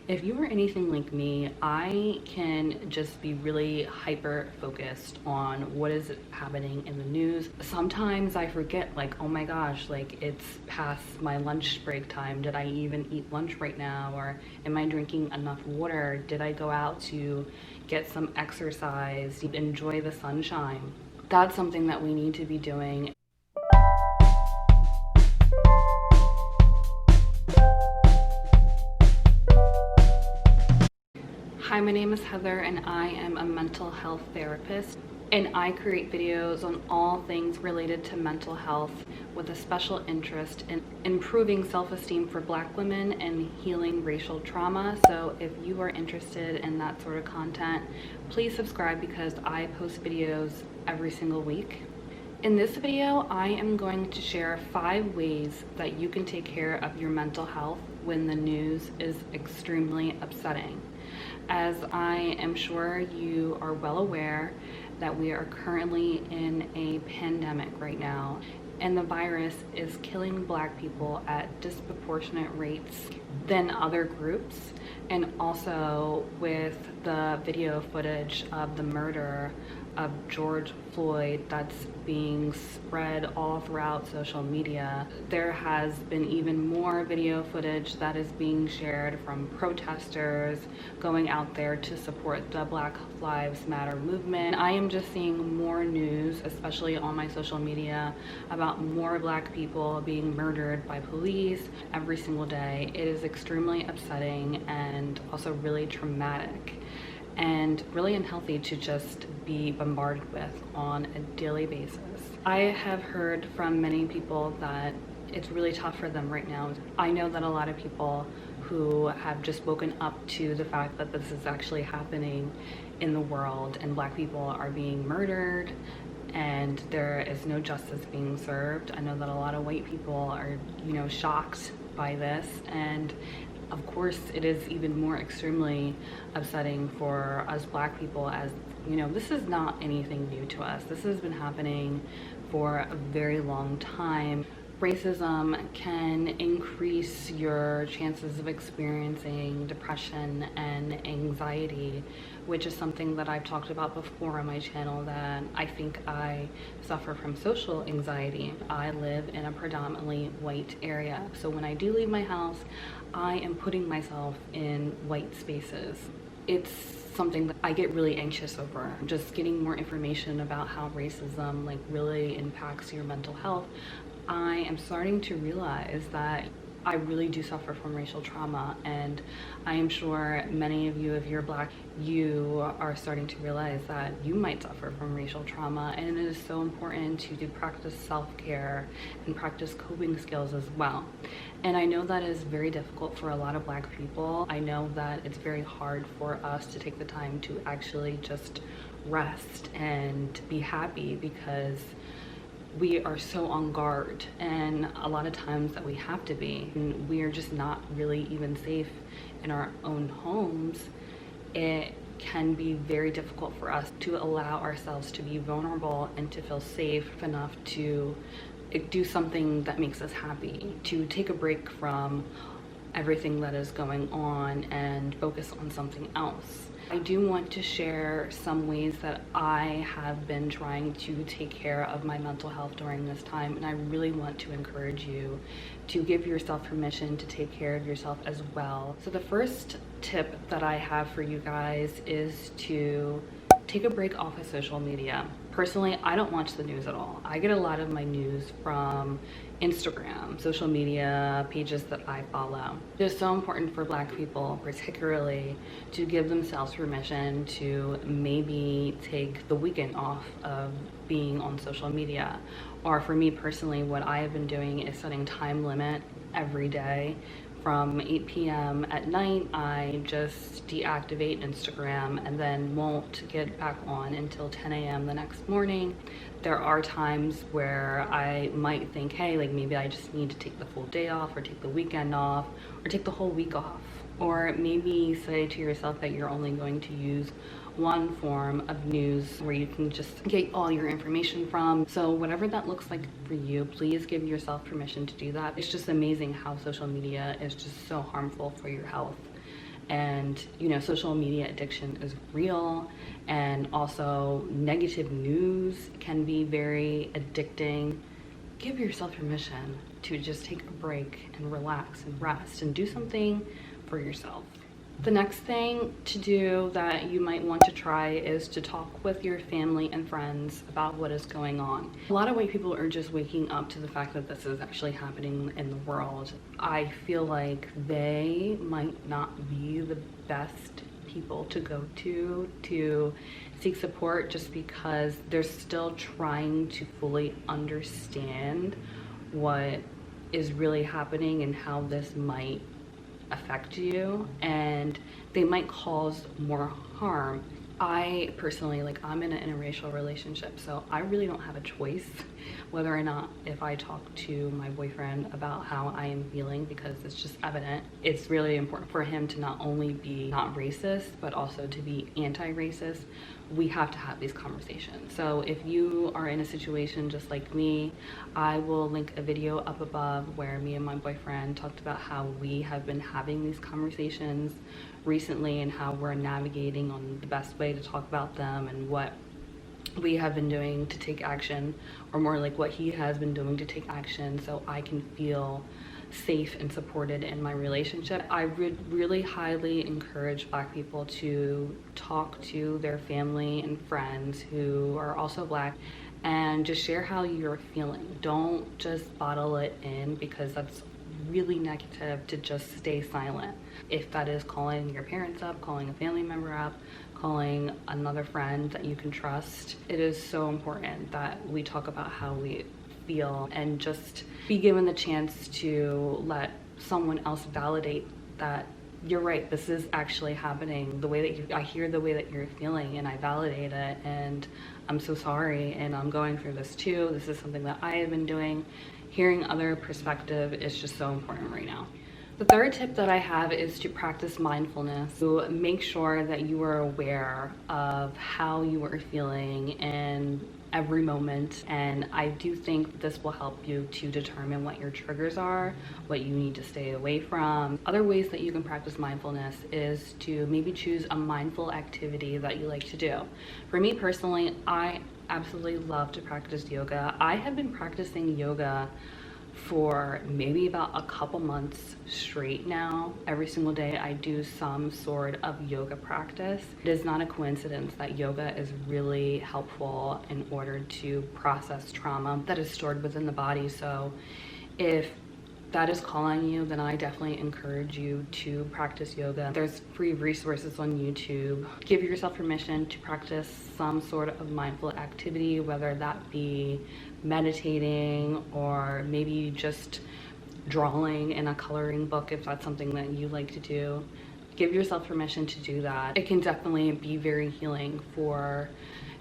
If you are anything like me, I can just be really hyper focused on what is happening in the news. Sometimes I forget, like, oh my gosh, like it's past my lunch break time. Did I even eat lunch right now? Or am I drinking enough water? Did I go out to get some exercise, enjoy the sunshine? That's something that we need to be doing. Hi, my name is Heather and I am a mental health therapist, and I create videos on all things related to mental health with a special interest in improving self-esteem for Black women and healing racial trauma. So if you are interested in that sort of content, please subscribe because I post videos every single week. In this video, I am going to share 5 ways that you can take care of your mental health when the news is extremely upsetting. As I am sure you are well aware that we are currently in a pandemic right now, and the virus is killing Black people at disproportionate rates than other groups, and also with the video footage of the murder of George Floyd that's being spread all throughout social media. There has been even more video footage that is being shared from protesters going out there to support the Black Lives Matter movement. I am just seeing more news, especially on my social media, about more Black people being murdered by police every single day. It is extremely upsetting and also really traumatic and really unhealthy to just be bombarded with on a daily basis. I have heard from many people that it's really tough for them right now. I know that a lot of people who have just woken up to the fact that this is actually happening in the world and Black people are being murdered and there is no justice being served. I know that a lot of white people are, shocked by this, and of course it is even more extremely upsetting for us Black people, as this is not anything new to us. This has been happening for a very long time. Racism can increase your chances of experiencing depression and anxiety, which is something that I've talked about before on my channel, that I think I suffer from social anxiety. I live in a predominantly white area, so when I do leave my house, I am putting myself in white spaces. It's something that I get really anxious over. Just getting more information about how racism really impacts your mental health. I am starting to realize that I really do suffer from racial trauma, and I am sure many of you, if you're Black, you are starting to realize that you might suffer from racial trauma, and it is so important to practice self-care and practice coping skills as well. And I know that is very difficult for a lot of Black people. I know that it's very hard for us to take the time to actually just rest and be happy, because we are so on guard, and a lot of times that we have to be, and we are just not really even safe in our own homes. It can be very difficult for us to allow ourselves to be vulnerable and to feel safe enough to do something that makes us happy, to take a break from everything that is going on and focus on something else. I do want to share some ways that I have been trying to take care of my mental health during this time, and I really want to encourage you to give yourself permission to take care of yourself as well. So the first tip that I have for you guys is to take a break off of social media. Personally, I don't watch the news at all. I get a lot of my news from Instagram, social media pages that I follow. It's so important for Black people, particularly, to give themselves permission to maybe take the weekend off of being on social media. Or for me personally, what I have been doing is setting time limit every day. From 8 p.m. at night, I just deactivate Instagram and then won't get back on until 10 a.m. the next morning. There are times where I might think, hey, maybe I just need to take the full day off, or take the weekend off, or take the whole week off. Or maybe say to yourself that you're only going to use one form of news where you can just get all your information from. So whatever that looks like for you, please give yourself permission to do that. It's just amazing how social media is just so harmful for your health. And, you know, social media addiction is real, and also negative news can be very addicting. Give yourself permission to just take a break and relax and rest and do something for yourself. The next thing to do that you might want to try is to talk with your family and friends about what is going on. A lot of white people are just waking up to the fact that this is actually happening in the world. I feel like they might not be the best people to go to seek support, just because they're still trying to fully understand what is really happening and how this might affect you, and they might cause more harm. I personally, like, I'm in an interracial relationship, so I really don't have a choice whether or not if I talk to my boyfriend about how I am feeling, because it's just evident. It's really important for him to not only be not racist, but also to be anti-racist. We have to have these conversations. So if you are in a situation just like me, I will link a video up above where me and my boyfriend talked about how we have been having these conversations recently and how we're navigating on the best way to talk about them, and what we have been doing to take action, or more like what he has been doing to take action, so I can feel safe and supported in my relationship. I would really highly encourage Black people to talk to their family and friends who are also Black, and just share how you're feeling. Don't just bottle it in, because that's really negative to just stay silent. If that is calling your parents up, calling a family member up, calling another friend that you can trust, it is so important that we talk about how we feel and just be given the chance to let someone else validate that you're right, this is actually happening. The way that I hear the way that you're feeling, and I validate it, and I'm so sorry, and I'm going through this too. This is something that I have been doing. Hearing other perspective is just so important right now. The third tip that I have is to practice mindfulness, to make sure that you are aware of how you are feeling in every moment. And I do think this will help you to determine what your triggers are, what you need to stay away from. Other ways that you can practice mindfulness is to maybe choose a mindful activity that you like to do. For me personally, I absolutely love to practice yoga. I have been practicing yoga for maybe about a couple months straight now. Every single day I do some sort of yoga practice. It is not a coincidence that yoga is really helpful in order to process trauma that is stored within the body. So if that is calling you, then I definitely encourage you to practice yoga. There's free resources on YouTube. Give yourself permission to practice some sort of mindful activity, whether that be meditating or maybe just drawing in a coloring book if that's something that you like to do. Give yourself permission to do that. It can definitely be very healing for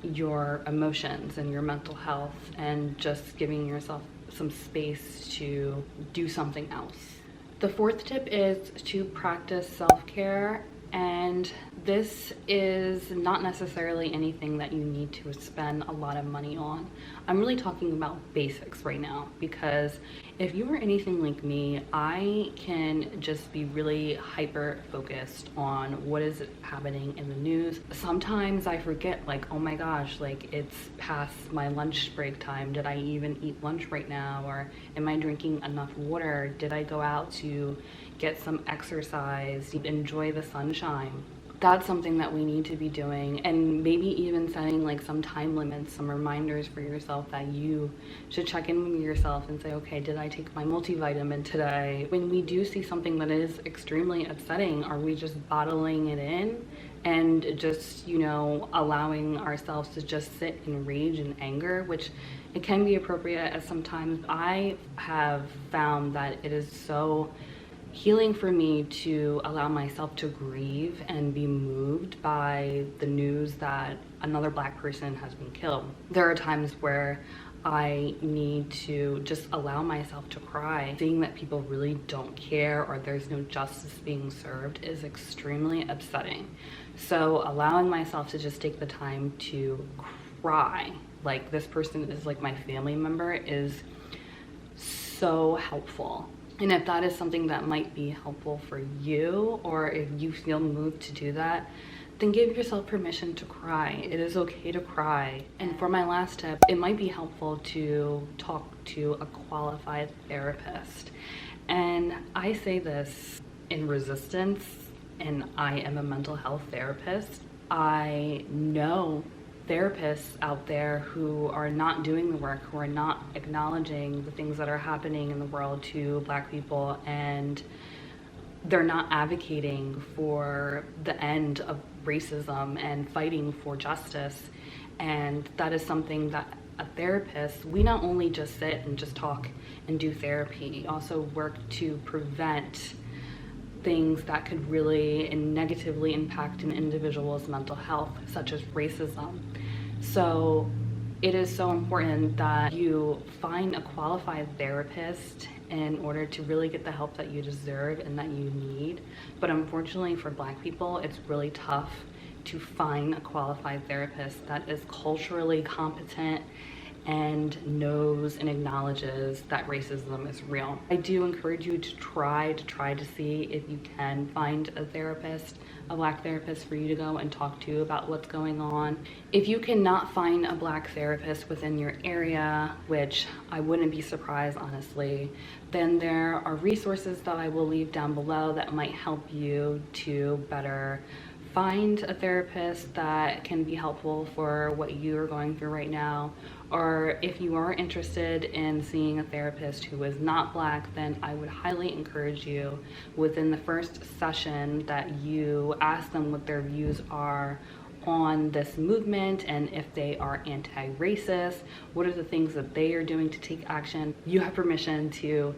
your emotions and your mental health, and just giving yourself some space to do something else. The fourth tip is to practice self-care, and this is not necessarily anything that you need to spend a lot of money on. I'm really talking about basics right now, because if you are anything like me, I can just be really hyper focused on what is happening in the news. Sometimes I forget, like, oh my gosh, like, it's past my lunch break time. Did I even eat lunch right now? Or am I drinking enough water? Did I go out to get some exercise, enjoy the sunshine? That's something that we need to be doing, and maybe even setting like some time limits, some reminders for yourself that you should check in with yourself and say, okay, did I take my multivitamin today? When we do see something that is extremely upsetting, are we just bottling it in and just, you know, allowing ourselves to just sit in rage and anger, which it can be appropriate, as sometimes I have found that it is so healing for me to allow myself to grieve and be moved by the news that another Black person has been killed. There are times where I need to just allow myself to cry. Seeing that people really don't care, or there's no justice being served, is extremely upsetting. So allowing myself to just take the time to cry, like this person is like my family member, is so helpful And if that is something that might be helpful for you, or if you feel moved to do that, then give yourself permission to cry. It is okay to cry. And for my last tip, it might be helpful to talk to a qualified therapist. And I say this in resistance, and I am a mental health therapist. I know therapists out there who are not doing the work, who are not acknowledging the things that are happening in the world to Black people, and they're not advocating for the end of racism and fighting for justice. And that is something that a therapist, we not only just sit and just talk and do therapy, we also work to prevent things that could really and negatively impact an individual's mental health, such as racism. So it is so important that you find a qualified therapist in order to really get the help that you deserve and that you need. But unfortunately for Black people, it's really tough to find a qualified therapist that is culturally competent and knows and acknowledges that racism is real. I do encourage you to try to see if you can find a therapist, a Black therapist for you to go and talk to about what's going on. If you cannot find a Black therapist within your area, which I wouldn't be surprised honestly, then there are resources that I will leave down below that might help you to better find a therapist that can be helpful for what you are going through right now. Or if you are interested in seeing a therapist who is not Black, then I would highly encourage you within the first session that you ask them what their views are on this movement, and if they are anti-racist, what are the things that they are doing to take action. You have permission to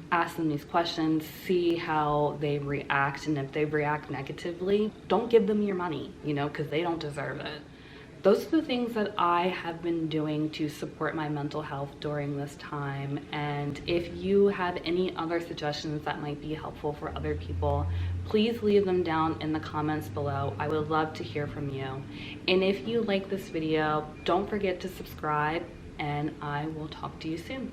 ask them these questions, see how they react, and if they react negatively, don't give them your money, because they don't deserve it. Those are the things that I have been doing to support my mental health during this time. And if you have any other suggestions that might be helpful for other people, please leave them down in the comments below. I would love to hear from you. And if you like this video, don't forget to subscribe, and I will talk to you soon.